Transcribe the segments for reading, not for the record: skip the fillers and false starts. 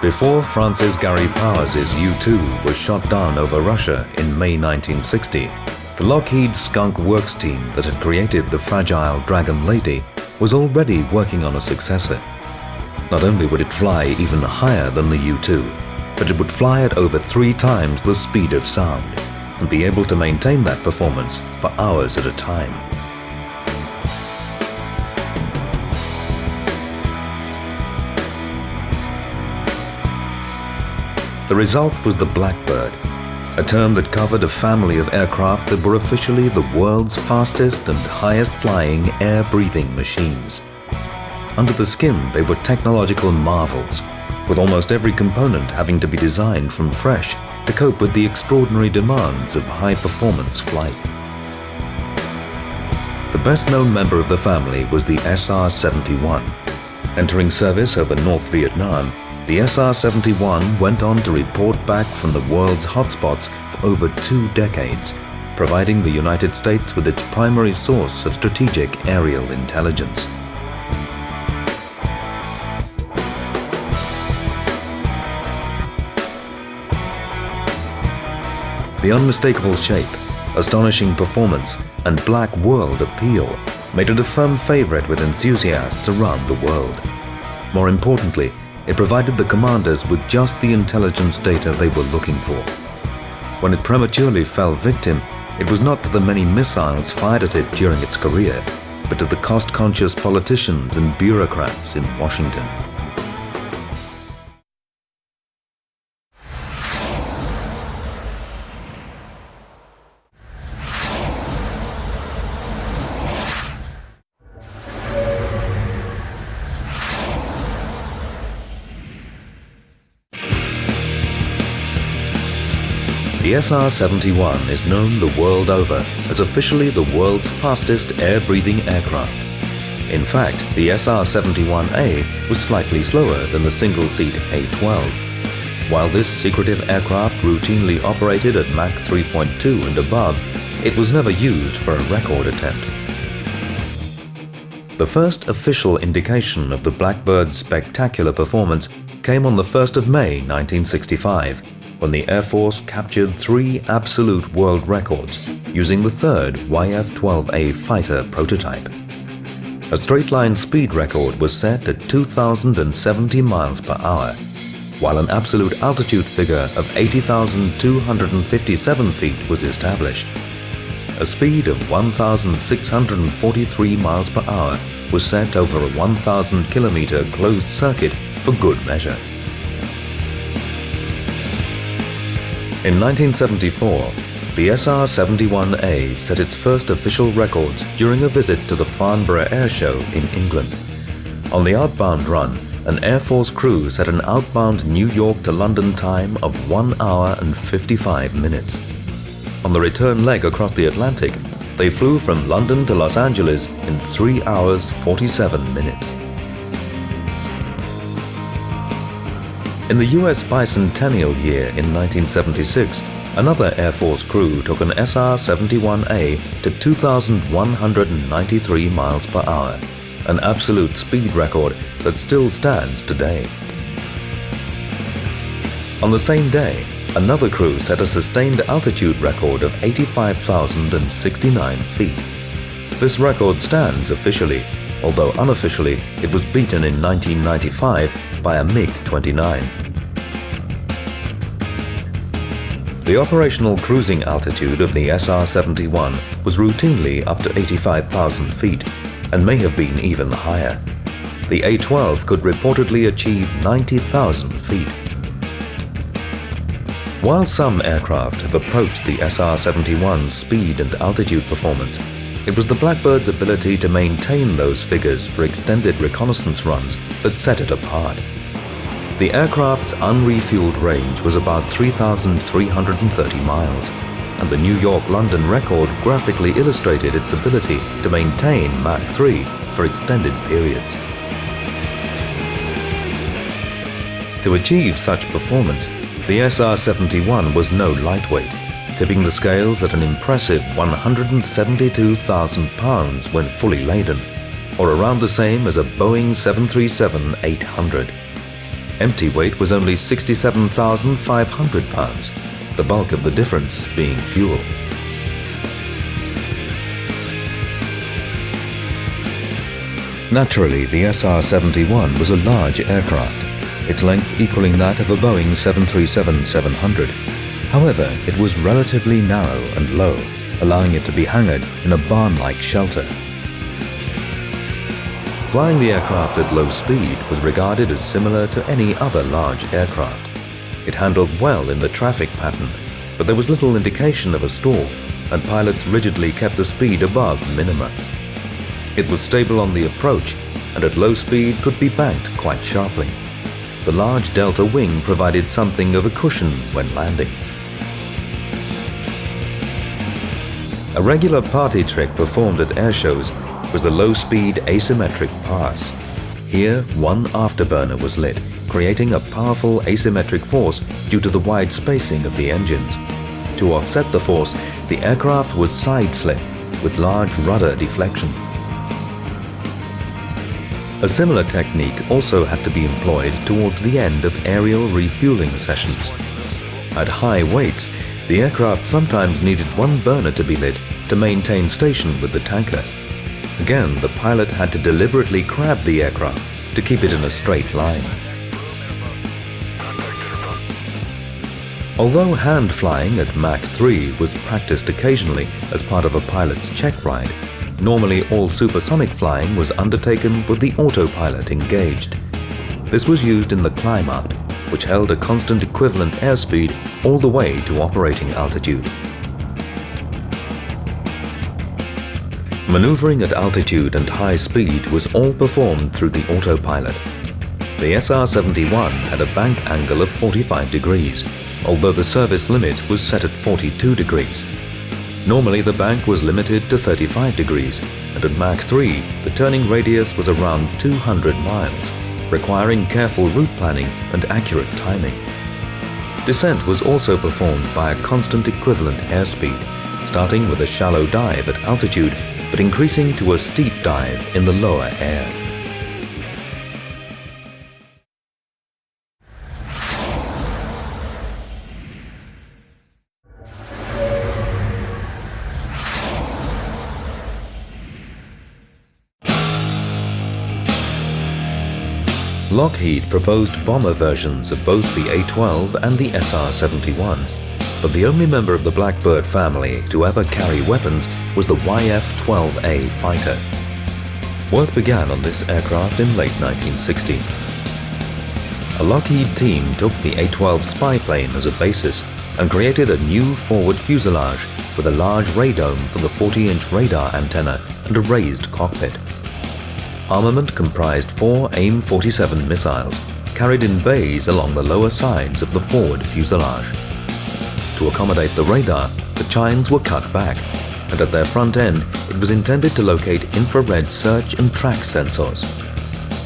Before Francis Gary Powers' U-2 was shot down over Russia in May 1960, the Lockheed Skunk Works team that had created the fragile Dragon Lady was already working on a successor. Not only would it fly even higher than the U-2, but it would fly at over 3 times the speed of sound and be able to maintain that performance for hours at a time. The result was the Blackbird, a term that covered a family of aircraft that were officially the world's fastest and highest-flying air-breathing machines. Under the skin, they were technological marvels, with almost every component having to be designed from fresh to cope with the extraordinary demands of high-performance flight. The best-known member of the family was the SR-71. Entering service over North Vietnam, the SR-71 went on to report back from the world's hotspots for over 2 decades, providing the United States with its primary source of strategic aerial intelligence. The unmistakable shape, astonishing performance, and black world appeal made it a firm favorite with enthusiasts around the world. More importantly, it provided the commanders with just the intelligence data they were looking for. When it prematurely fell victim, it was not to the many missiles fired at it during its career, but to the cost-conscious politicians and bureaucrats in Washington. The SR-71 is known the world over as officially the world's fastest air-breathing aircraft. In fact, the SR-71A was slightly slower than the single-seat A-12. While this secretive aircraft routinely operated at Mach 3.2 and above, it was never used for a record attempt. The first official indication of the Blackbird's spectacular performance came on the 1st of May 1965, when the Air Force captured 3 absolute world records using the third YF-12A fighter prototype. A straight-line speed record was set at 2,070 miles per hour, while an absolute altitude figure of 80,257 feet was established. A speed of 1,643 miles per hour was set over a 1,000-kilometer closed circuit for good measure. In 1974, the SR-71A set its first official records during a visit to the Farnborough Air Show in England. On the outbound run, an Air Force crew set an outbound New York to London time of 1 hour and 55 minutes. On the return leg across the Atlantic, they flew from London to Los Angeles in 3 hours 47 minutes. In the US bicentennial year in 1976, another Air Force crew took an SR-71A to 2,193 miles per hour, an absolute speed record that still stands today. On the same day, another crew set a sustained altitude record of 85,069 feet. This record stands officially, although unofficially it was beaten in 1995 by a MiG-29. The operational cruising altitude of the SR-71 was routinely up to 85,000 feet and may have been even higher. The A-12 could reportedly achieve 90,000 feet. While some aircraft have approached the SR-71's speed and altitude performance, it was the Blackbird's ability to maintain those figures for extended reconnaissance runs that set it apart. The aircraft's unrefueled range was about 3,330 miles, and the New York-London record graphically illustrated its ability to maintain Mach 3 for extended periods. To achieve such performance, the SR-71 was no lightweight, tipping the scales at an impressive 172,000 pounds when fully laden, or around the same as a Boeing 737-800. Empty weight was only 67,500 pounds, the bulk of the difference being fuel. Naturally, the SR-71 was a large aircraft, its length equaling that of a Boeing 737-700. However, it was relatively narrow and low, allowing it to be hangared in a barn-like shelter. Flying the aircraft at low speed was regarded as similar to any other large aircraft. It handled well in the traffic pattern, but there was little indication of a stall, and pilots rigidly kept the speed above minima. It was stable on the approach, and at low speed could be banked quite sharply. The large delta wing provided something of a cushion when landing. A regular party trick performed at air shows was the low-speed asymmetric pass. Here, one afterburner was lit, creating a powerful asymmetric force due to the wide spacing of the engines. To offset the force, the aircraft was side-slipped with large rudder deflection. A similar technique also had to be employed towards the end of aerial refueling sessions. At high weights, the aircraft sometimes needed one burner to be lit to maintain station with the tanker. Again, the pilot had to deliberately crab the aircraft to keep it in a straight line. Although hand flying at Mach 3 was practiced occasionally as part of a pilot's check ride, normally all supersonic flying was undertaken with the autopilot engaged. This was used in the climb out, which held a constant equivalent airspeed all the way to operating altitude. Maneuvering at altitude and high speed was all performed through the autopilot. The SR-71 had a bank angle of 45 degrees, although the service limit was set at 42 degrees. Normally the bank was limited to 35 degrees, and at Mach 3 the turning radius was around 200 miles, requiring careful route planning and accurate timing. Descent was also performed by a constant equivalent airspeed, starting with a shallow dive at altitude but increasing to a steep dive in the lower air. Lockheed proposed bomber versions of both the A-12 and the SR-71, but the only member of the Blackbird family to ever carry weapons was the YF-12A fighter. Work began on this aircraft in late 1960. A Lockheed team took the A-12 spy plane as a basis and created a new forward fuselage with a large radome for the 40-inch radar antenna and a raised cockpit. Armament comprised 4 AIM-47 missiles carried in bays along the lower sides of the forward fuselage. To accommodate the radar, the chines were cut back, and at their front end it was intended to locate infrared search and track sensors.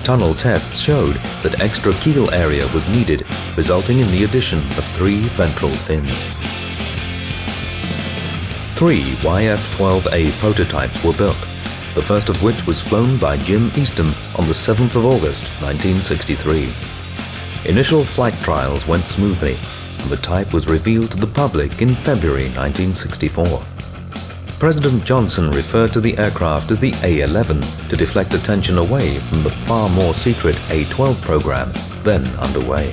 Tunnel tests showed that extra keel area was needed, resulting in the addition of 3 ventral fins. 3 YF-12A prototypes were built, the first of which was flown by Jim Easton on the 7th of August 1963. Initial flight trials went smoothly, and the type was revealed to the public in February 1964. President Johnson referred to the aircraft as the A-11 to deflect attention away from the far more secret A-12 program then underway.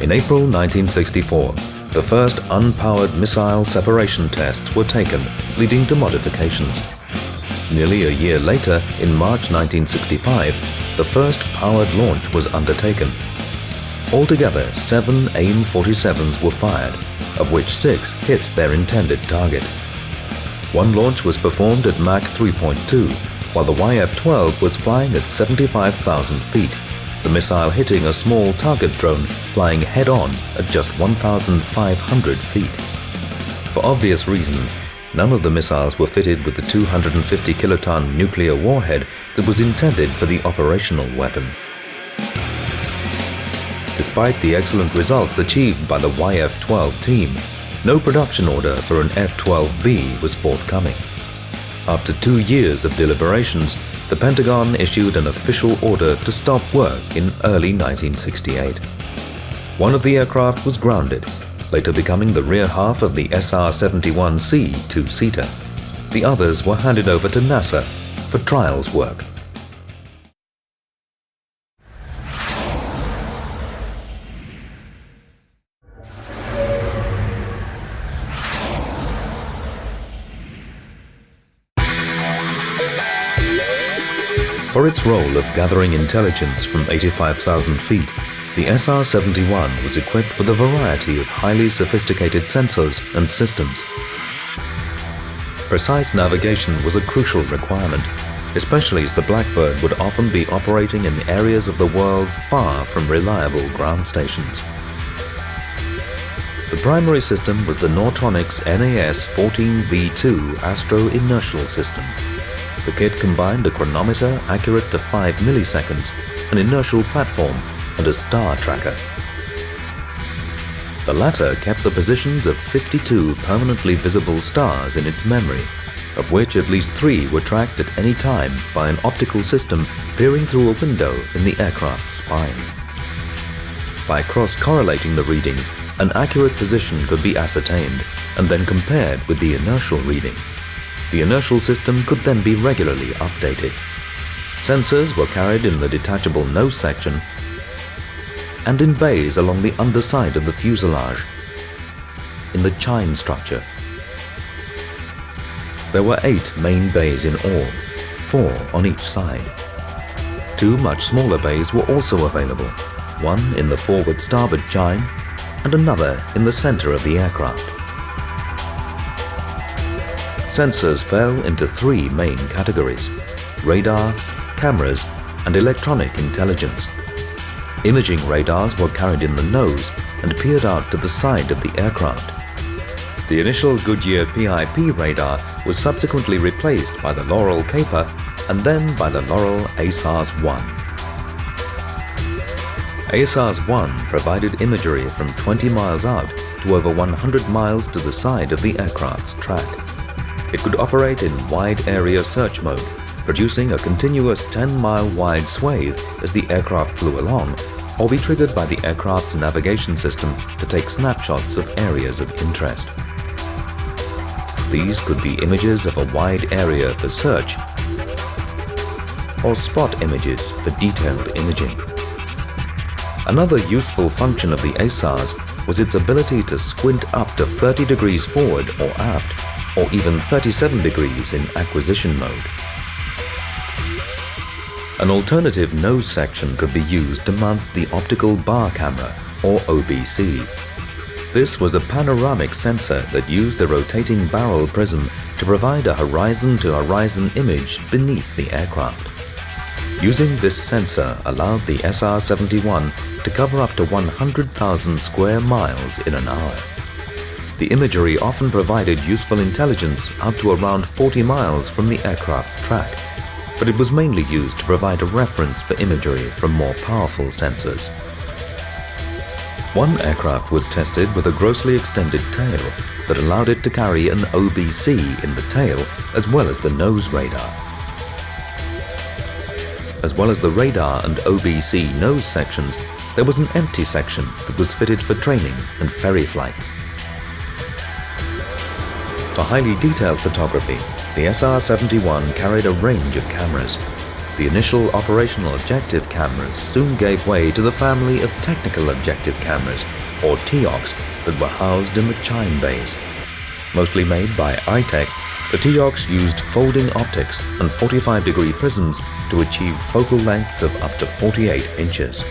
In April 1964, the first unpowered missile separation tests were taken, leading to modifications. Nearly a year later, in March 1965, the first powered launch was undertaken. Altogether, 7 AIM-47s were fired, of which 6 hit their intended target. One launch was performed at Mach 3.2, while the YF-12 was flying at 75,000 feet, the missile hitting a small target drone flying head-on at just 1,500 feet. For obvious reasons, none of the missiles were fitted with the 250 kiloton nuclear warhead that was intended for the operational weapon. Despite the excellent results achieved by the YF-12 team, no production order for an F-12B was forthcoming. After 2 years of deliberations, the Pentagon issued an official order to stop work in early 1968. One of the aircraft was grounded, later becoming the rear half of the SR-71C two-seater. The others were handed over to NASA for trials work. For its role of gathering intelligence from 85,000 feet, the SR-71 was equipped with a variety of highly sophisticated sensors and systems. Precise navigation was a crucial requirement, especially as the Blackbird would often be operating in areas of the world far from reliable ground stations. The primary system was the Nortronics NAS-14V2 Astro-Inertial System. The kit combined a chronometer accurate to 5 milliseconds, an inertial platform, and a star tracker. The latter kept the positions of 52 permanently visible stars in its memory, of which at least 3 were tracked at any time by an optical system peering through a window in the aircraft's spine. By cross-correlating the readings, an accurate position could be ascertained and then compared with the inertial reading. The inertial system could then be regularly updated. Sensors were carried in the detachable nose section and in bays along the underside of the fuselage, in the chine structure. There were 8 main bays in all, 4 on each side. 2 much smaller bays were also available, one in the forward starboard chine and another in the center of the aircraft. Sensors fell into 3 main categories: radar, cameras, and electronic intelligence. Imaging radars were carried in the nose and peered out to the side of the aircraft. The initial Goodyear PIP radar was subsequently replaced by the Laurel Caper and then by the Laurel ASARS-1. ASARS-1 provided imagery from 20 miles out to over 100 miles to the side of the aircraft's track. It could operate in wide area search mode, producing a continuous 10-mile wide swathe as the aircraft flew along, or be triggered by the aircraft's navigation system to take snapshots of areas of interest. These could be images of a wide area for search or spot images for detailed imaging. Another useful function of the ASARS was its ability to squint up to 30 degrees forward or aft, or even 37 degrees in acquisition mode. An alternative nose section could be used to mount the optical bar camera, or OBC. This was a panoramic sensor that used a rotating barrel prism to provide a horizon-to-horizon image beneath the aircraft. Using this sensor allowed the SR-71 to cover up to 100,000 square miles in an hour. The imagery often provided useful intelligence up to around 40 miles from the aircraft's track, but it was mainly used to provide a reference for imagery from more powerful sensors. One aircraft was tested with a grossly extended tail that allowed it to carry an OBC in the tail as well as the nose radar. As well as the radar and OBC nose sections, there was an empty section that was fitted for training and ferry flights. For highly detailed photography, the SR-71 carried a range of cameras. The initial operational objective cameras soon gave way to the family of technical objective cameras, or TOCs, that were housed in the chine bays. Mostly made by iTech, the TOCs used folding optics and 45-degree prisms to achieve focal lengths of up to 48 inches.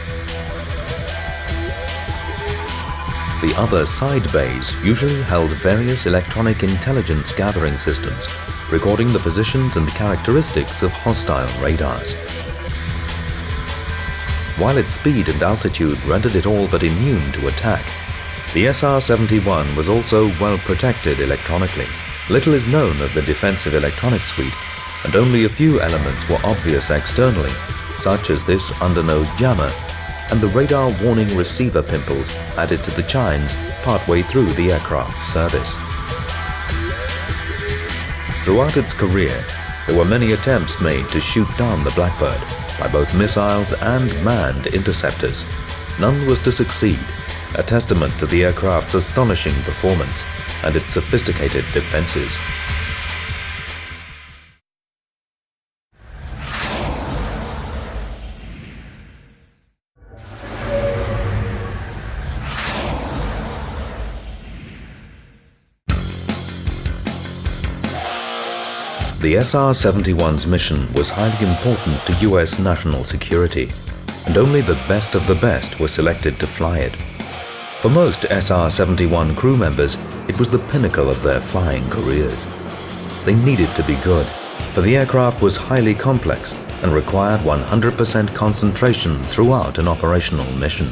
The other side bays usually held various electronic intelligence gathering systems, recording the positions and characteristics of hostile radars. While its speed and altitude rendered it all but immune to attack, the SR-71 was also well protected electronically. Little is known of the defensive electronic suite, and only a few elements were obvious externally, such as this undernose jammer and the radar warning receiver pimples added to the chines partway through the aircraft's service. Throughout its career, There were many attempts made to shoot down the Blackbird by both missiles and manned interceptors. None was to succeed, a testament to the aircraft's astonishing performance and its sophisticated defenses. The SR-71's mission was highly important to US national security, and only the best of the best were selected to fly it. For most SR-71 crew members, it was the pinnacle of their flying careers. They needed to be good, for the aircraft was highly complex and required 100% concentration throughout an operational mission.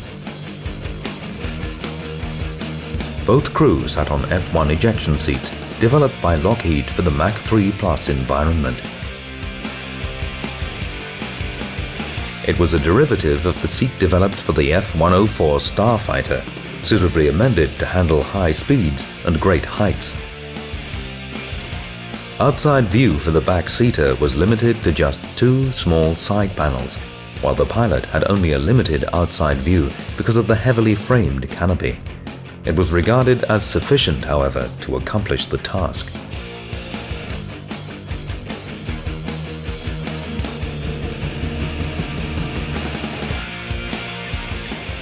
Both crew sat on F1 ejection seats developed by Lockheed for the Mach 3 Plus environment. It was a derivative of the seat developed for the F-104 Starfighter, suitably amended to handle high speeds and great heights. Outside view for the back-seater was limited to just 2 small side panels, while the pilot had only a limited outside view because of the heavily framed canopy. It was regarded as sufficient, however, to accomplish the task.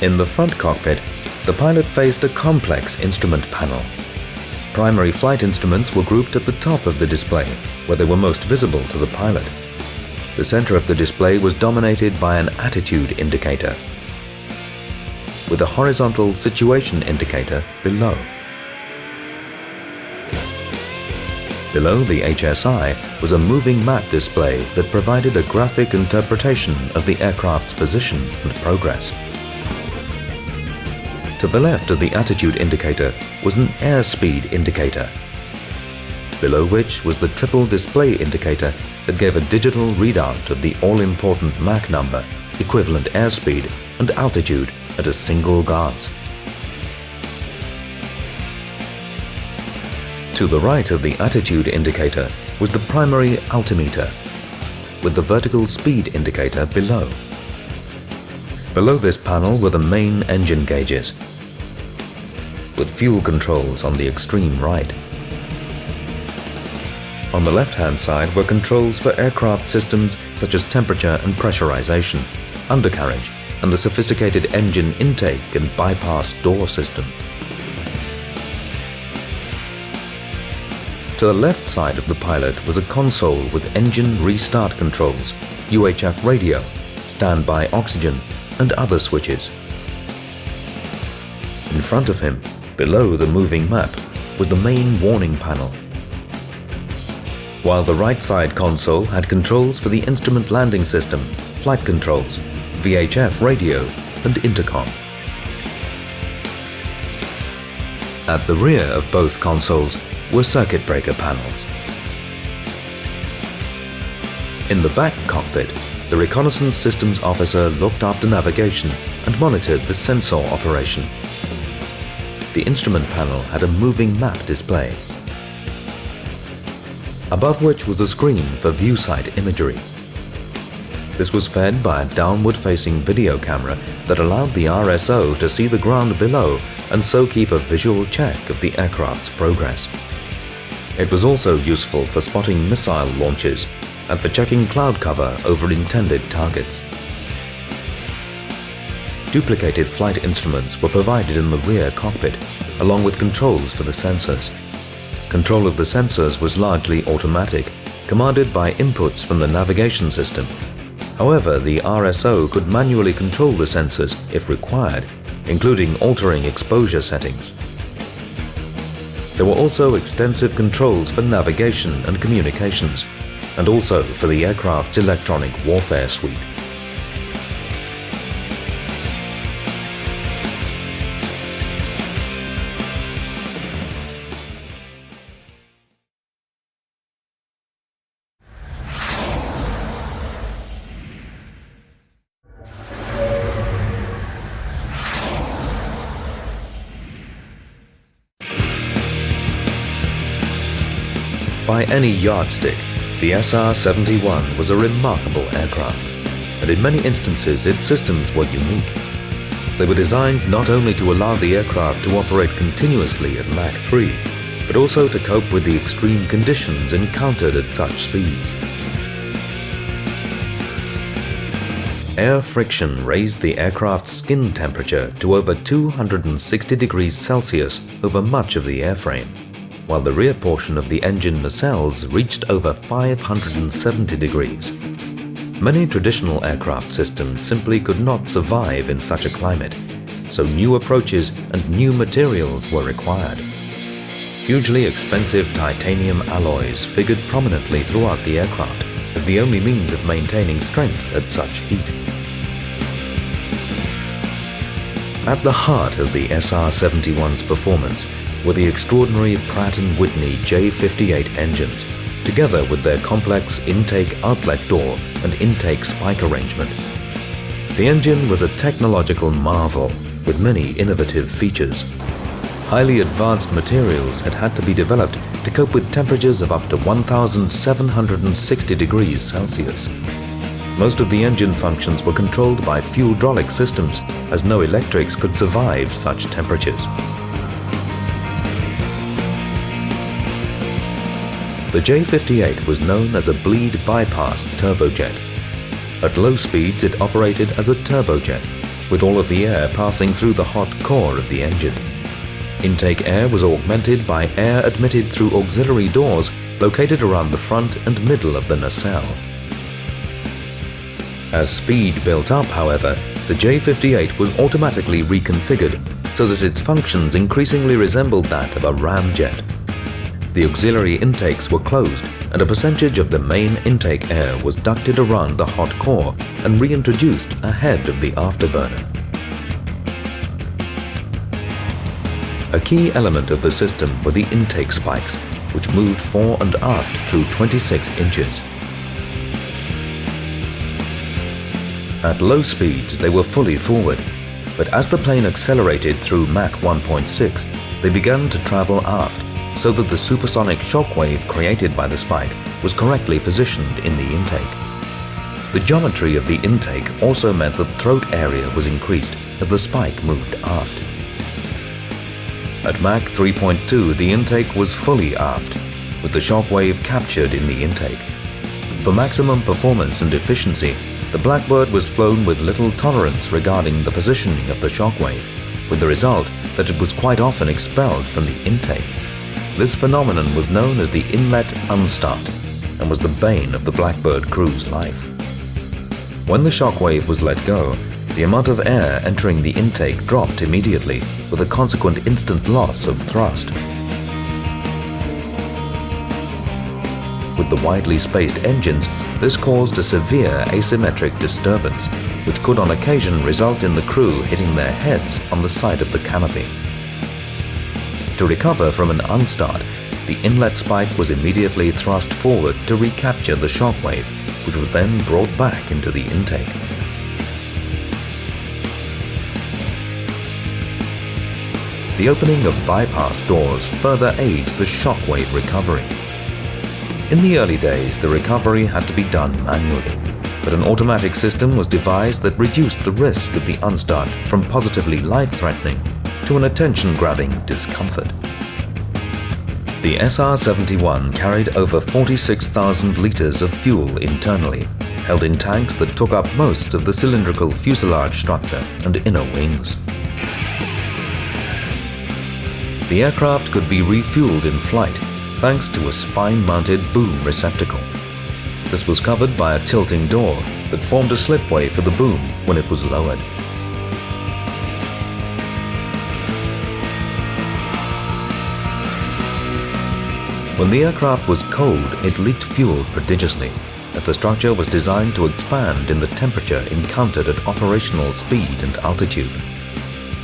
In the front cockpit, the pilot faced a complex instrument panel. Primary flight instruments were grouped at the top of the display, where they were most visible to the pilot. The center of the display was dominated by an attitude indicator, with a horizontal situation indicator below. Below the HSI was a moving map display that provided a graphic interpretation of the aircraft's position and progress. To the left of the attitude indicator was an airspeed indicator, below which was the triple display indicator that gave a digital readout of the all-important Mach number, equivalent airspeed, and altitude at a single glance. To the right of the attitude indicator was the primary altimeter, with the vertical speed indicator below. Below this panel were the main engine gauges, with fuel controls on the extreme right. On the left-hand side were controls for aircraft systems such as temperature and pressurization, undercarriage, and the sophisticated engine intake and bypass door system. To the left side of the pilot was a console with engine restart controls, UHF radio, standby oxygen, and other switches. In front of him, below the moving map, was the main warning panel, while the right side console had controls for the instrument landing system, flight controls, VHF radio, and intercom. At the rear of both consoles were circuit breaker panels. In the back cockpit, the reconnaissance systems officer looked after navigation and monitored the sensor operation. The instrument panel had a moving map display, above which was a screen for view site imagery. This was fed by a downward-facing video camera that allowed the RSO to see the ground below and so keep a visual check of the aircraft's progress. It was also useful for spotting missile launches and for checking cloud cover over intended targets. Duplicated flight instruments were provided in the rear cockpit, along with controls for the sensors. Control of the sensors was largely automatic, commanded by inputs from the navigation system. However, the RSO could manually control the sensors if required, including altering exposure settings. There were also extensive controls for navigation and communications, and also for the aircraft's electronic warfare suite. By any yardstick, The SR-71 was a remarkable aircraft, and in many instances its systems were unique. They were designed not only to allow the aircraft to operate continuously at Mach 3, but also to cope with the extreme conditions encountered at such speeds. Air friction raised the aircraft's skin temperature to over 260 degrees Celsius over much of the airframe, while the rear portion of the engine nacelles reached over 570 degrees. Many traditional aircraft systems simply could not survive in such a climate, so new approaches and new materials were required. Hugely expensive titanium alloys figured prominently throughout the aircraft as the only means of maintaining strength at such heat. At the heart of the SR-71's performance were the extraordinary Pratt & Whitney J58 engines, together with their complex intake-outlet door and intake spike arrangement. The engine was a technological marvel with many innovative features. Highly advanced materials had to be developed to cope with temperatures of up to 1,760 degrees Celsius. Most of the engine functions were controlled by fuel-hydraulic systems, as no electrics could survive such temperatures. The J58 was known as a bleed bypass turbojet. At low speeds it operated as a turbojet, with all of the air passing through the hot core of the engine. Intake air was augmented by air admitted through auxiliary doors located around the front and middle of the nacelle. As speed built up, however, the J58 was automatically reconfigured so that its functions increasingly resembled that of a ramjet. The auxiliary intakes were closed and a percentage of the main intake air was ducted around the hot core and reintroduced ahead of the afterburner. A key element of the system were the intake spikes, which moved fore and aft through 26 inches. At low speeds, they were fully forward, but as the plane accelerated through Mach 1.6, they began to travel aft so that the supersonic shockwave created by the spike was correctly positioned in the intake. The geometry of the intake also meant that throat area was increased as the spike moved aft. At Mach 3.2, the intake was fully aft, with the shockwave captured in the intake. For maximum performance and efficiency, the Blackbird was flown with little tolerance regarding the positioning of the shockwave, with the result that it was quite often expelled from the intake. This phenomenon was known as the inlet unstart and was the bane of the Blackbird crew's life. When the shockwave was let go, the amount of air entering the intake dropped immediately, with a consequent instant loss of thrust. With the widely spaced engines, this caused a severe asymmetric disturbance, which could on occasion result in the crew hitting their heads on the side of the canopy. To recover from an unstart, the inlet spike was immediately thrust forward to recapture the shockwave, which was then brought back into the intake. The opening of bypass doors further aids the shockwave recovery. In the early days, the recovery had to be done manually, but an automatic system was devised that reduced the risk of the unstart from positively life-threatening to an attention-grabbing discomfort. The SR-71 carried over 46,000 liters of fuel internally, held in tanks that took up most of the cylindrical fuselage structure and inner wings. The aircraft could be refueled in flight thanks to a spine-mounted boom receptacle. This was covered by a tilting door that formed a slipway for the boom when it was lowered. When the aircraft was cold, it leaked fuel prodigiously, as the structure was designed to expand in the temperature encountered at operational speed and altitude.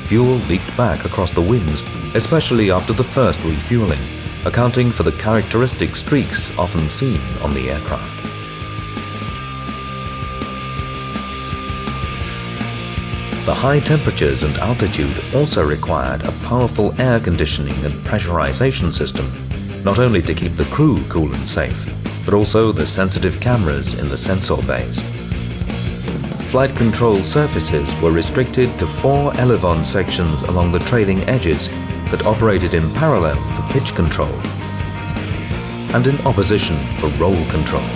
Fuel leaked back across the wings, especially after the first refueling, accounting for the characteristic streaks often seen on the aircraft. The high temperatures and altitude also required a powerful air conditioning and pressurization system, not only to keep the crew cool and safe, but also the sensitive cameras in the sensor bays. Flight control surfaces were restricted to 4 elevon sections along the trailing edges that operated in parallel for pitch control and in opposition for roll control.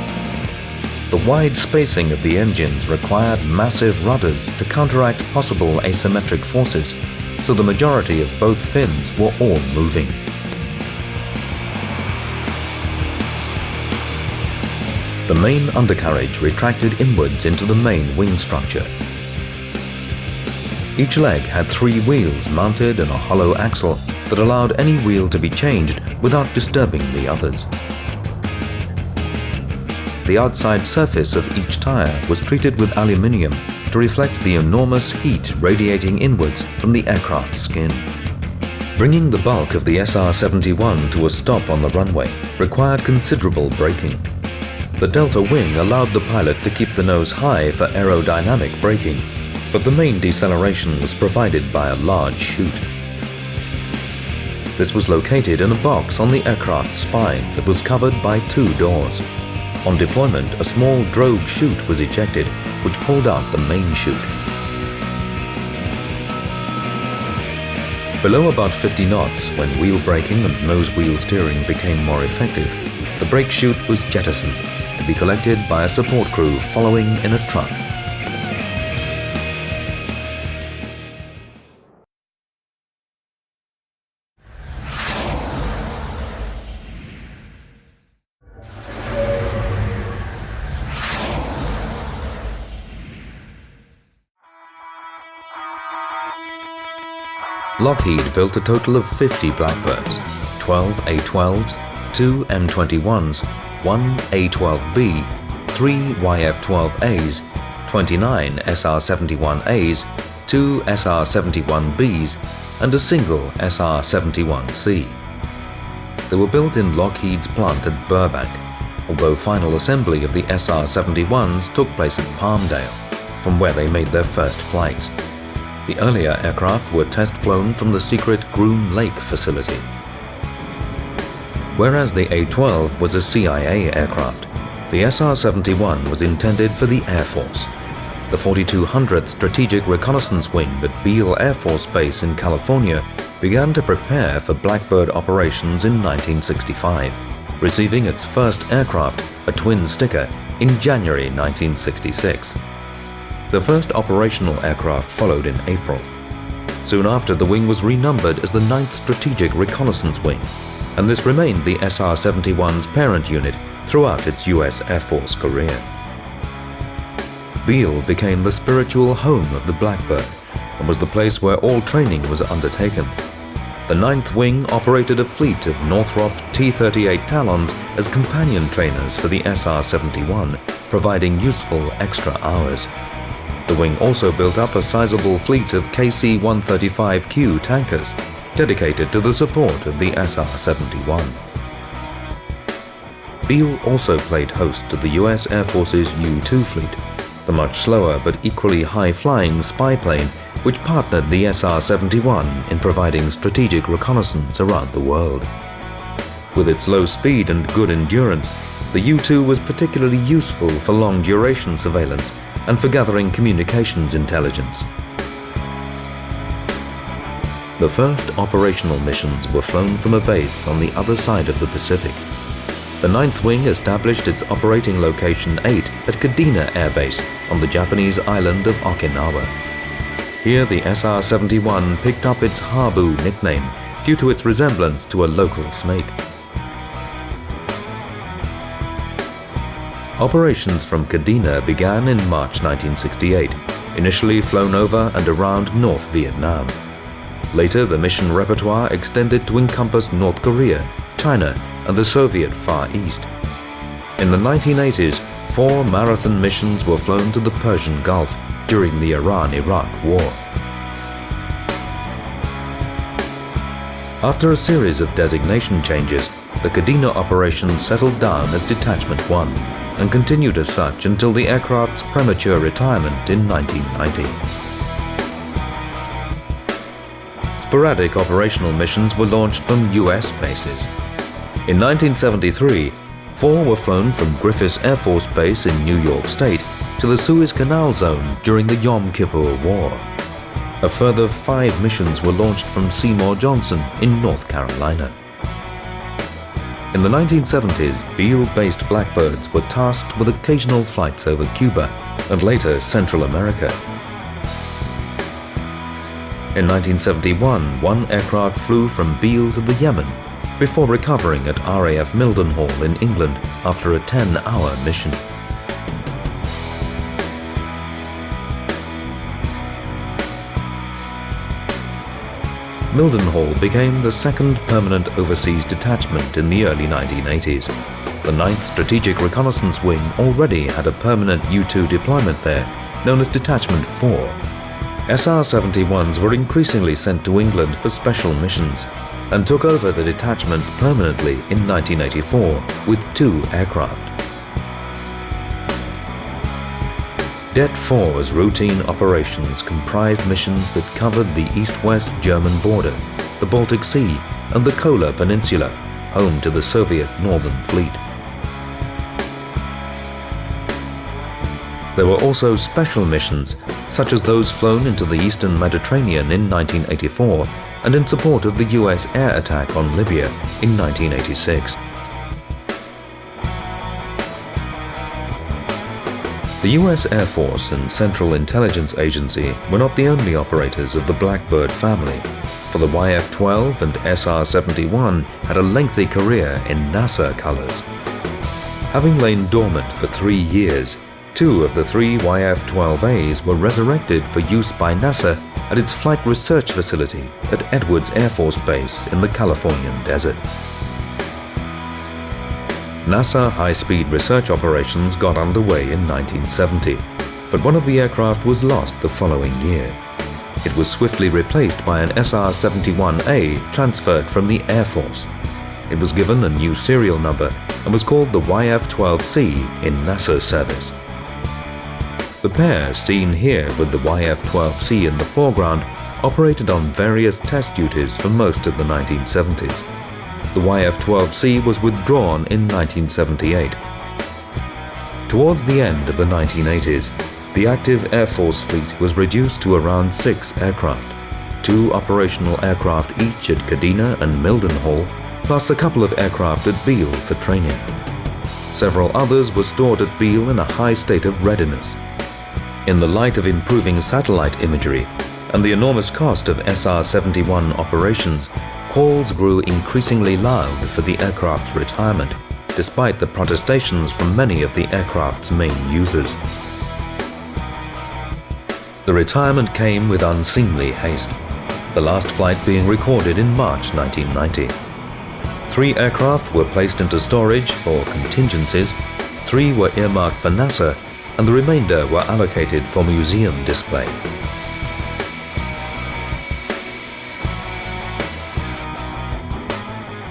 The wide spacing of the engines required massive rudders to counteract possible asymmetric forces, so the majority of both fins were all moving. The main undercarriage retracted inwards into the main wing structure. Each leg had 3 wheels mounted in a hollow axle that allowed any wheel to be changed without disturbing the others. The outside surface of each tire was treated with aluminium to reflect the enormous heat radiating inwards from the aircraft's skin. Bringing the bulk of the SR-71 to a stop on the runway required considerable braking. The delta wing allowed the pilot to keep the nose high for aerodynamic braking, but the main deceleration was provided by a large chute. This was located in a box on the aircraft's spine that was covered by 2 doors. On deployment, a small drogue chute was ejected, which pulled out the main chute. Below about 50 knots, when wheel braking and nose wheel steering became more effective, the brake chute was jettisoned to be collected by a support crew following in a truck. Lockheed built a total of 50 Blackbirds, 12 A-12s, 2 M21s, 1 A-12B, 3 YF-12As, 29 SR-71As, 2 SR-71Bs, and a single SR-71C. They were built in Lockheed's plant at Burbank, although final assembly of the SR-71s took place at Palmdale, from where they made their first flights. The earlier aircraft were test-flown from the secret Groom Lake facility. Whereas the A-12 was a CIA aircraft, the SR-71 was intended for the Air Force. The 4200th Strategic Reconnaissance Wing at Beale Air Force Base in California began to prepare for Blackbird operations in 1965, receiving its first aircraft, a twin sticker, in January 1966. The first operational aircraft followed in April. Soon after, the wing was renumbered as the 9th Strategic Reconnaissance Wing, and this remained the SR-71's parent unit throughout its U.S. Air Force career. Beale became the spiritual home of the Blackbird and was the place where all training was undertaken. The 9th Wing operated a fleet of Northrop T-38 Talons as companion trainers for the SR-71, providing useful extra hours. The wing also built up a sizable fleet of KC-135Q tankers, dedicated to the support of the SR-71. Beale also played host to the U.S. Air Force's U-2 fleet, the much slower but equally high-flying spy plane which partnered the SR-71 in providing strategic reconnaissance around the world. With its low speed and good endurance, the U-2 was particularly useful for long-duration surveillance and for gathering communications intelligence. The first operational missions were flown from a base on the other side of the Pacific. The 9th Wing established its operating location 8 at Kadena Air Base on the Japanese island of Okinawa. Here the SR-71 picked up its Habu nickname due to its resemblance to a local snake. Operations from Kadena began in March 1968, initially flown over and around North Vietnam. Later, the mission repertoire extended to encompass North Korea, China, and the Soviet Far East. In the 1980s, 4 marathon missions were flown to the Persian Gulf during the Iran-Iraq War. After a series of designation changes, the Kadena operation settled down as Detachment 1 and continued as such until the aircraft's premature retirement in 1990. Sporadic operational missions were launched from U.S. bases. In 1973, 4 were flown from Griffiths Air Force Base in New York State to the Suez Canal Zone during the Yom Kippur War. A further 5 missions were launched from Seymour Johnson in North Carolina. In the 1970s, Beale-based Blackbirds were tasked with occasional flights over Cuba and later Central America. In 1971, one aircraft flew from Beale to the Yemen before recovering at RAF Mildenhall in England after a 10-hour mission. Mildenhall became the second permanent overseas detachment in the early 1980s. The 9th Strategic Reconnaissance Wing already had a permanent U-2 deployment there, known as Detachment 4. SR-71s were increasingly sent to England for special missions and took over the detachment permanently in 1984 with 2 aircraft. Det 4's routine operations comprised missions that covered the east-west German border, the Baltic Sea and the Kola Peninsula, home to the Soviet Northern Fleet. There were also special missions, such as those flown into the eastern Mediterranean in 1984 and in support of the US air attack on Libya in 1986. The US Air Force and Central Intelligence Agency were not the only operators of the Blackbird family, for the YF-12 and SR-71 had a lengthy career in NASA colors. Having lain dormant for 3 years, 2 of the 3 YF-12As were resurrected for use by NASA at its Flight Research Facility at Edwards Air Force Base in the Californian desert. NASA high-speed research operations got underway in 1970, but one of the aircraft was lost the following year. It was swiftly replaced by an SR-71A transferred from the Air Force. It was given a new serial number and was called the YF-12C in NASA service. The pair seen here with the YF-12C in the foreground operated on various test duties for most of the 1970s. The YF-12C was withdrawn in 1978. Towards the end of the 1980s, the active Air Force fleet was reduced to around 6 aircraft, 2 operational aircraft each at Kadena and Mildenhall, plus a couple of aircraft at Beale for training. Several others were stored at Beale in a high state of readiness. In the light of improving satellite imagery and the enormous cost of SR-71 operations, calls grew increasingly loud for the aircraft's retirement, despite the protestations from many of the aircraft's main users. The retirement came with unseemly haste, the last flight being recorded in March 1990. 3 aircraft were placed into storage for contingencies, 3 were earmarked for NASA, and the remainder were allocated for museum display.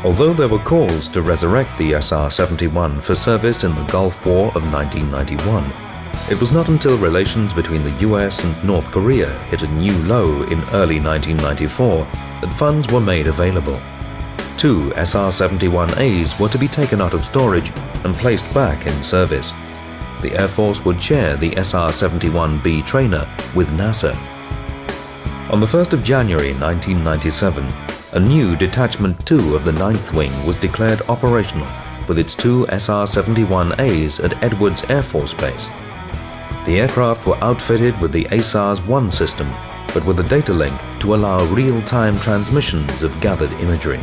Although there were calls to resurrect the SR-71 for service in the Gulf War of 1991, it was not until relations between the US and North Korea hit a new low in early 1994 that funds were made available. 2 SR-71As were to be taken out of storage and placed back in service. The Air Force would share the SR-71B trainer with NASA. On the 1st of January 1997, a new Detachment 2 of the 9th Wing was declared operational with its 2 SR-71As at Edwards Air Force Base. The aircraft were outfitted with the ASARS-1 system, but with a data link to allow real-time transmissions of gathered imagery.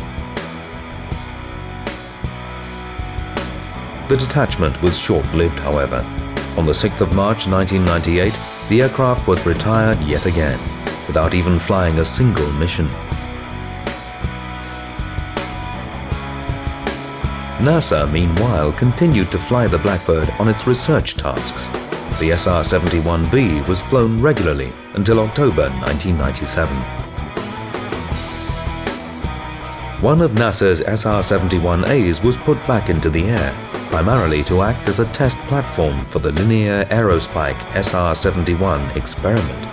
The detachment was short-lived, however. On the 6th of March 1998, the aircraft was retired yet again, without even flying a single mission. NASA, meanwhile, continued to fly the Blackbird on its research tasks. The SR-71B was flown regularly until October 1997. One of NASA's SR-71As was put back into the air, primarily to act as a test platform for the linear aerospike SR-71 experiment.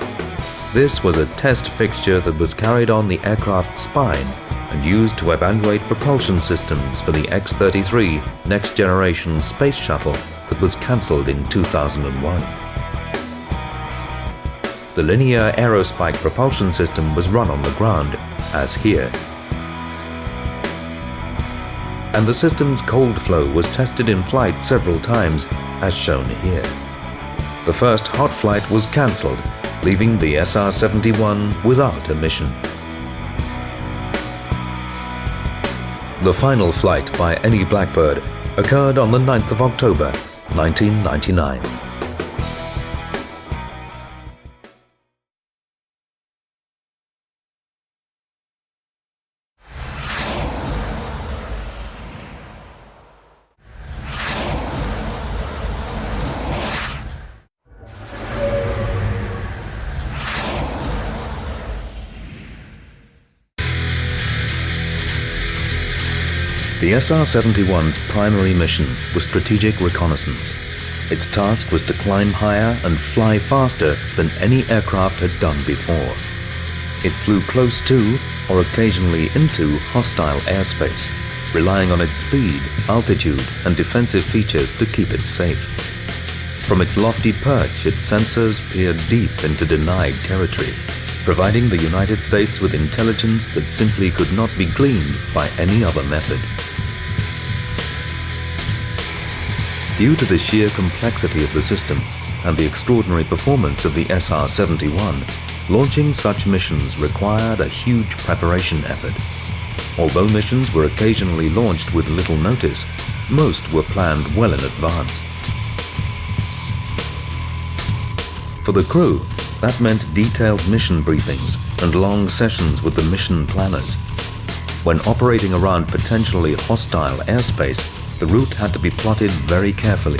This was a test fixture that was carried on the aircraft's spine and used to evaluate propulsion systems for the X-33 Next Generation Space Shuttle that was cancelled in 2001. The linear aerospike propulsion system was run on the ground, as here. And the system's cold flow was tested in flight several times, as shown here. The first hot flight was cancelled, leaving the SR-71 without a mission. The final flight by any Blackbird occurred on the 9th of October, 1999. The SR-71's primary mission was strategic reconnaissance. Its task was to climb higher and fly faster than any aircraft had done before. It flew close to, or occasionally into, hostile airspace, relying on its speed, altitude, and defensive features to keep it safe. From its lofty perch, its sensors peered deep into denied territory, providing the United States with intelligence that simply could not be gleaned by any other method. Due to the sheer complexity of the system and the extraordinary performance of the SR-71, launching such missions required a huge preparation effort. Although missions were occasionally launched with little notice, most were planned well in advance. For the crew, that meant detailed mission briefings and long sessions with the mission planners. When operating around potentially hostile airspace, the route had to be plotted very carefully,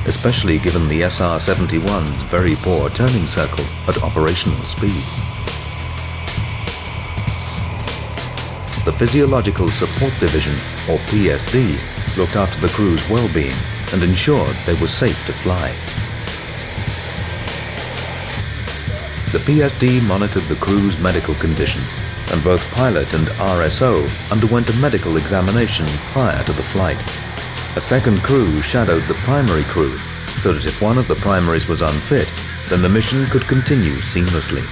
especially given the SR-71's very poor turning circle at operational speed. The Physiological Support Division, or PSD, looked after the crew's well-being and ensured they were safe to fly. The PSD monitored the crew's medical condition, and both pilot and RSO underwent a medical examination prior to the flight. A second crew shadowed the primary crew, so that if one of the primaries was unfit, then the mission could continue seamlessly.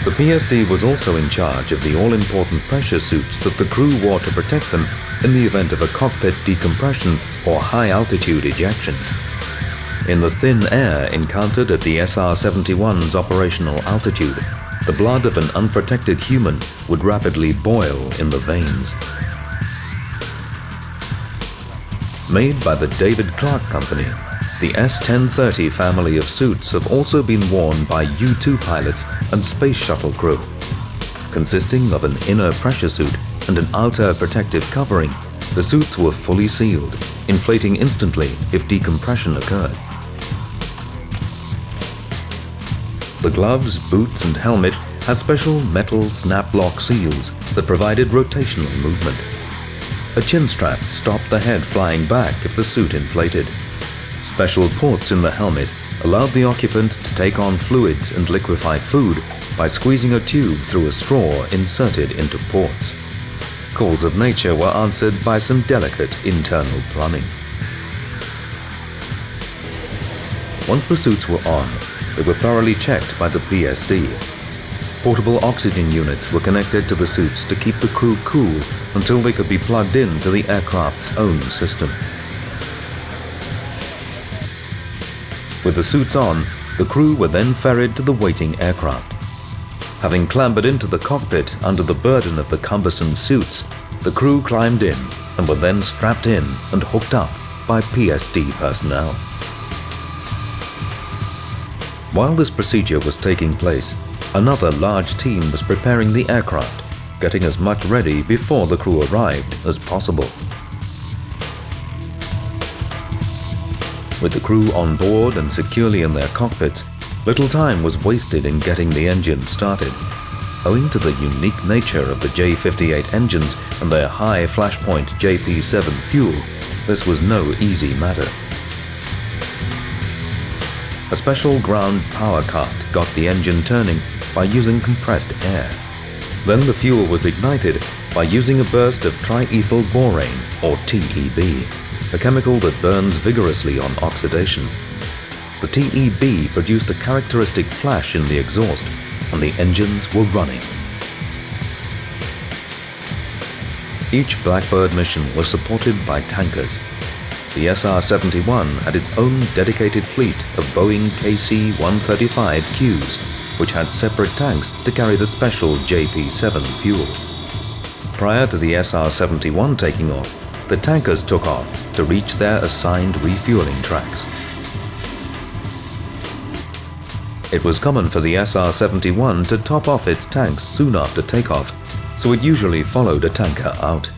The PSD was also in charge of the all-important pressure suits that the crew wore to protect them in the event of a cockpit decompression or high-altitude ejection. In the thin air encountered at the SR-71's operational altitude, the blood of an unprotected human would rapidly boil in the veins. Made by the David Clark Company, the S-1030 family of suits have also been worn by U-2 pilots and space shuttle crew. Consisting of an inner pressure suit and an outer protective covering, the suits were fully sealed, inflating instantly if decompression occurred. The gloves, boots, and helmet had special metal snap-lock seals that provided rotational movement. A chin strap stopped the head flying back if the suit inflated. Special ports in the helmet allowed the occupant to take on fluids and liquefied food by squeezing a tube through a straw inserted into ports. Calls of nature were answered by some delicate internal plumbing. Once the suits were on, they were thoroughly checked by the PSD. Portable oxygen units were connected to the suits to keep the crew cool until they could be plugged into the aircraft's own system. With the suits on, the crew were then ferried to the waiting aircraft. Having clambered into the cockpit under the burden of the cumbersome suits, the crew climbed in and were then strapped in and hooked up by PSD personnel. While this procedure was taking place, another large team was preparing the aircraft, getting as much ready before the crew arrived as possible. With the crew on board and securely in their cockpits, little time was wasted in getting the engines started. Owing to the unique nature of the J58 engines and their high flashpoint JP7 fuel, this was no easy matter. A special ground power cart got the engine turning by using compressed air. Then the fuel was ignited by using a burst of triethyl borane, or TEB, a chemical that burns vigorously on oxidation. The TEB produced a characteristic flash in the exhaust, and the engines were running. Each Blackbird mission was supported by tankers. The SR-71 had its own dedicated fleet of Boeing KC-135Qs, which had separate tanks to carry the special JP-7 fuel. Prior to the SR-71 taking off, the tankers took off to reach their assigned refueling tracks. It was common for the SR-71 to top off its tanks soon after takeoff, so it usually followed a tanker out.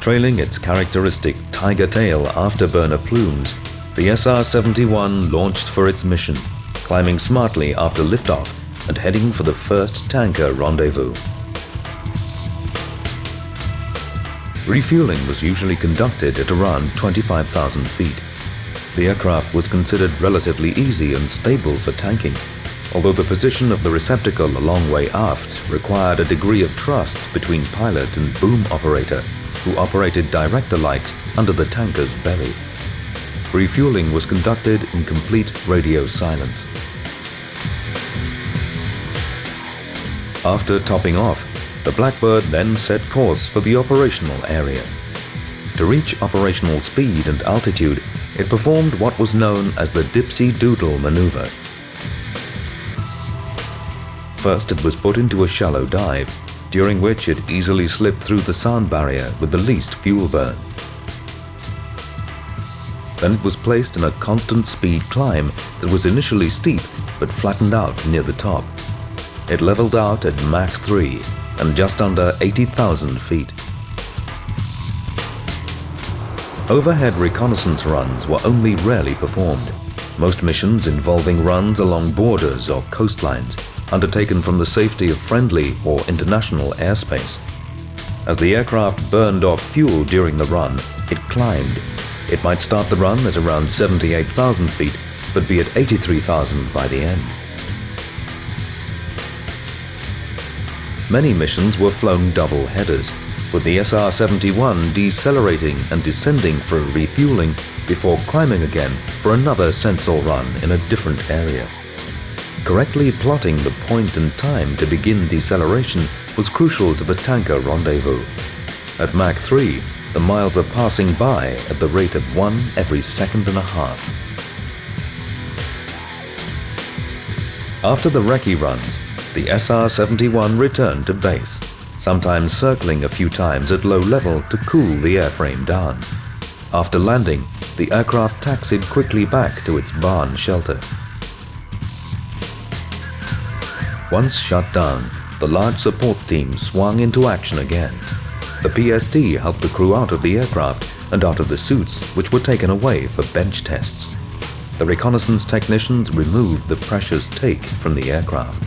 Trailing its characteristic tiger tail afterburner plumes, the SR-71 launched for its mission, climbing smartly after liftoff and heading for the first tanker rendezvous. Refueling was usually conducted at around 25,000 feet. The aircraft was considered relatively easy and stable for tanking, although the position of the receptacle a long way aft required a degree of trust between pilot and boom operator, who operated director lights under the tanker's belly. Refueling was conducted in complete radio silence. After topping off, the Blackbird then set course for the operational area. To reach operational speed and altitude, it performed what was known as the Dipsy-Doodle maneuver. First, it was put into a shallow dive, during which it easily slipped through the sound barrier with the least fuel burn. Then it was placed in a constant speed climb that was initially steep but flattened out near the top. It leveled out at Mach 3 and just under 80,000 feet. Overhead reconnaissance runs were only rarely performed, most missions involving runs along borders or coastlines, undertaken from the safety of friendly or international airspace. As the aircraft burned off fuel during the run, it climbed. It might start the run at around 78,000 feet, but be at 83,000 by the end. Many missions were flown double headers, with the SR-71 decelerating and descending for refueling before climbing again for another sensor run in a different area. Correctly plotting the point and time to begin deceleration was crucial to the tanker rendezvous. At Mach 3, the miles are passing by at the rate of 1 every second and a half. After the recce runs, the SR-71 returned to base, sometimes circling a few times at low level to cool the airframe down. After landing, the aircraft taxied quickly back to its barn shelter. Once shut down, the large support team swung into action again. The PST helped the crew out of the aircraft and out of the suits, which were taken away for bench tests. The reconnaissance technicians removed the precious take from the aircraft.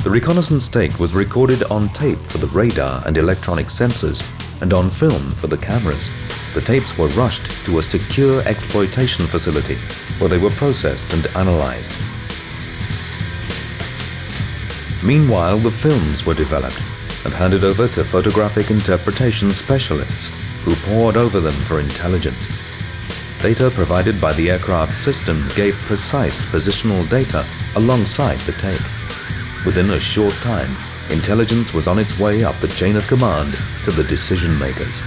The reconnaissance take was recorded on tape for the radar and electronic sensors and on film for the cameras. The tapes were rushed to a secure exploitation facility where they were processed and analyzed. Meanwhile, the films were developed and handed over to photographic interpretation specialists who pored over them for intelligence. Data provided by the aircraft system gave precise positional data alongside the tape. Within a short time, intelligence was on its way up the chain of command to the decision makers.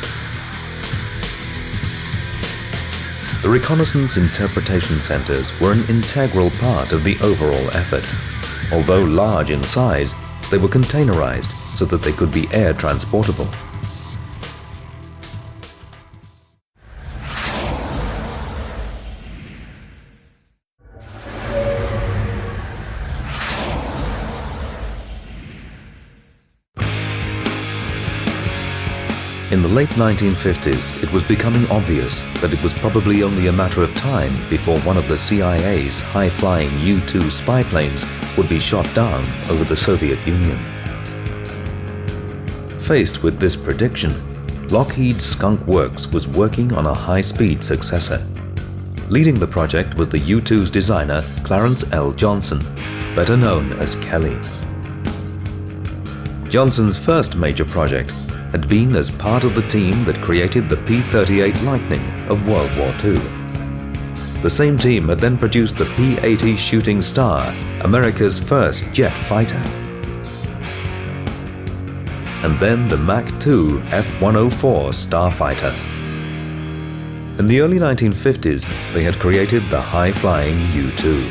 The reconnaissance interpretation centers were an integral part of the overall effort. Although large in size, they were containerized so that they could be air transportable. In the late 1950s, it was becoming obvious that it was probably only a matter of time before one of the CIA's high-flying U-2 spy planes would be shot down over the Soviet Union. Faced with this prediction, Lockheed's Skunk Works was working on a high-speed successor. Leading the project was the U-2's designer Clarence L. Johnson, better known as Kelly. Johnson's first major project had been as part of the team that created the P-38 Lightning of World War II. The same team had then produced the P-80 Shooting Star, America's first jet fighter. And then the Mach 2 F-104 Starfighter. In the early 1950s, they had created the high-flying U-2.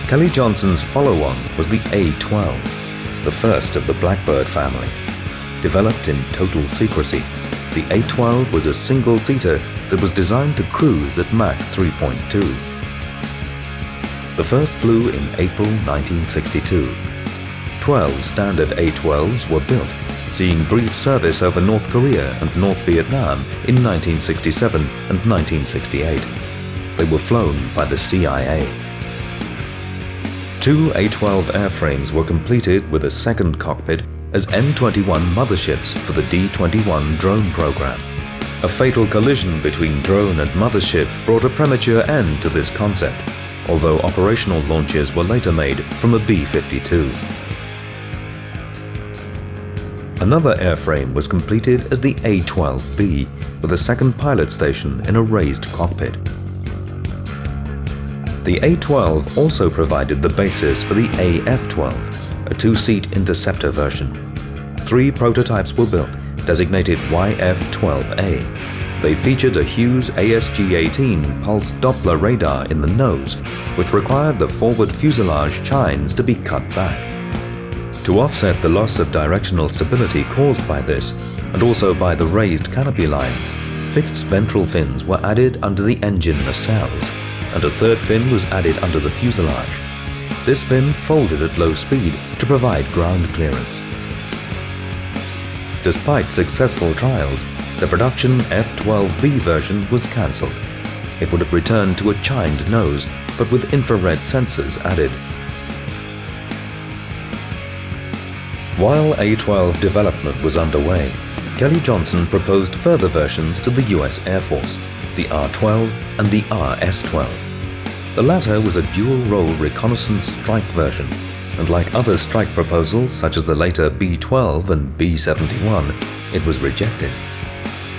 Kelly Johnson's follow-on was the A-12, the first of the Blackbird family. Developed in total secrecy, the A-12 was a single-seater that was designed to cruise at Mach 3.2. The first flew in April 1962. 12 standard A-12s were built, seeing brief service over North Korea and North Vietnam in 1967 and 1968. They were flown by the CIA. 2 A-12 airframes were completed with a second cockpit as M-21 motherships for the D-21 drone program. A fatal collision between drone and mothership brought a premature end to this concept, although operational launches were later made from a B-52. Another airframe was completed as the A-12B, with a second pilot station in a raised cockpit. The A-12 also provided the basis for the AF-12, a two-seat interceptor version. 3 prototypes were built, designated YF-12A. They featured a Hughes ASG-18 pulse Doppler radar in the nose, which required the forward fuselage chines to be cut back. To offset the loss of directional stability caused by this, and also by the raised canopy line, fixed ventral fins were added under the engine nacelles, and a third fin was added under the fuselage. This fin folded at low speed to provide ground clearance. Despite successful trials, the production F-12B version was cancelled. It would have returned to a chined nose, but with infrared sensors added. While A-12 development was underway, Kelly Johnson proposed further versions to the US Air Force, the R-12 and the RS-12. The latter was a dual-role reconnaissance strike version, and like other strike proposals such as the later B-12 and B-71, it was rejected.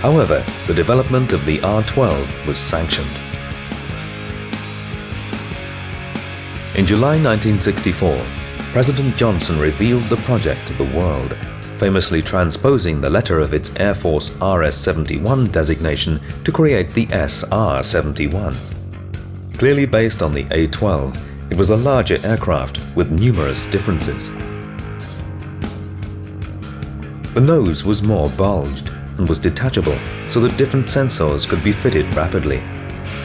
However, the development of the R-12 was sanctioned. In July 1964, President Johnson revealed the project to the world, famously transposing the letter of its Air Force RS-71 designation to create the SR-71. Clearly based on the A-12, it was a larger aircraft with numerous differences. The nose was more bulged and was detachable so that different sensors could be fitted rapidly.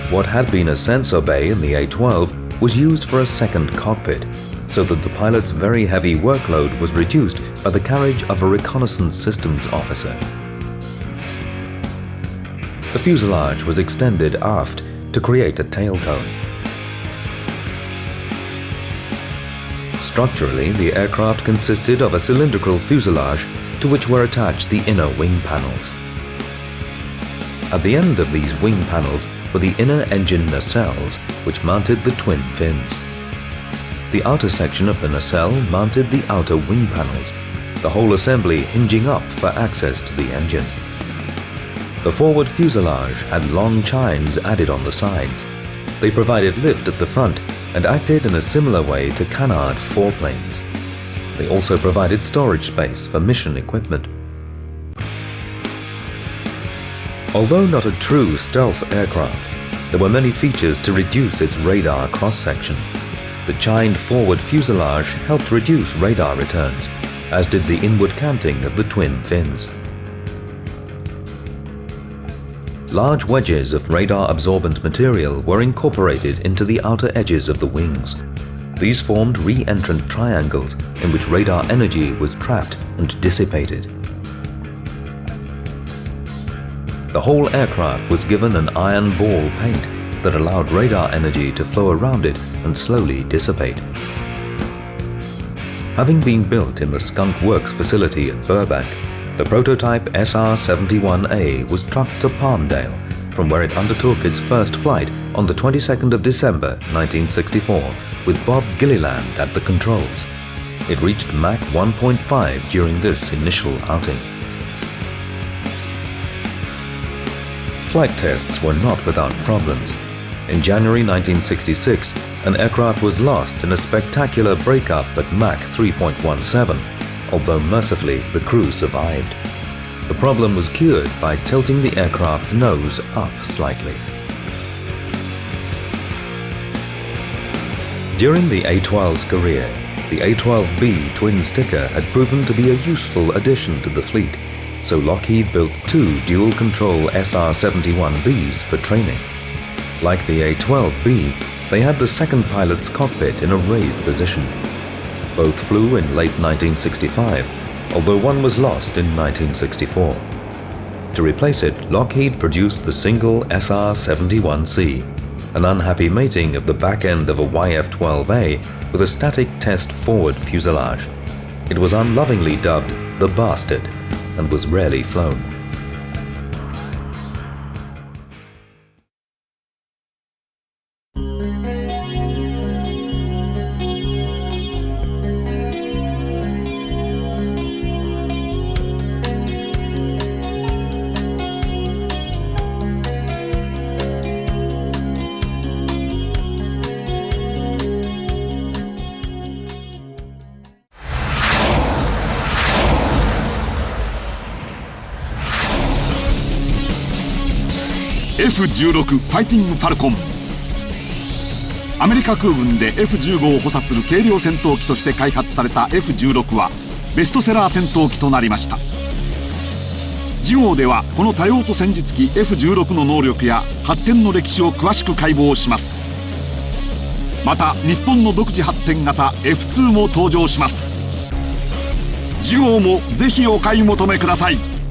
What had been a sensor bay in the A-12 was used for a second cockpit, so that the pilot's very heavy workload was reduced by the carriage of a reconnaissance systems officer. The fuselage was extended aft to create a tail cone. Structurally, the aircraft consisted of a cylindrical fuselage to which were attached the inner wing panels. At the end of these wing panels were the inner engine nacelles, which mounted the twin fins. The outer section of the nacelle mounted the outer wing panels, the whole assembly hinging up for access to the engine. The forward fuselage had long chines added on the sides. They provided lift at the front and acted in a similar way to canard foreplanes. They also provided storage space for mission equipment. Although not a true stealth aircraft, there were many features to reduce its radar cross-section. The chined forward fuselage helped reduce radar returns, as did the inward canting of the twin fins. Large wedges of radar-absorbent material were incorporated into the outer edges of the wings. These formed re-entrant triangles in which radar energy was trapped and dissipated. The whole aircraft was given an iron ball paint that allowed radar energy to flow around it and slowly dissipate. Having been built in the Skunk Works facility at Burbank, the prototype SR-71A was trucked to Palmdale, from where it undertook its first flight on the 22nd of December 1964 with Bob Gilliland at the controls. It reached Mach 1.5 during this initial outing. Flight tests were not without problems. In January 1966, an aircraft was lost in a spectacular breakup at Mach 3.17, although mercifully the crew survived. The problem was cured by tilting the aircraft's nose up slightly. During the A-12's career, the A-12B twin sticker had proven to be a useful addition to the fleet, so Lockheed built two dual-control SR-71Bs for training. Like the A-12B, they had the second pilot's cockpit in a raised position. Both flew in late 1965, although one was lost in 1964. To replace it, Lockheed produced the single SR-71C, an unhappy mating of the back end of a YF-12A with a static test forward fuselage. It was unlovingly dubbed the Bastard and was rarely flown. F-16 ファイティングファルコン。アメリカ空軍で F-15 を補佐する軽量戦闘機として開発された F-16 はベストセラー戦闘機となりました。次号ではこの多用途戦術機 F-16 の能力や発展の歴史を詳しく解剖します。また日本の独自発展型 F-2 も登場します。次号もぜひお買い求めください。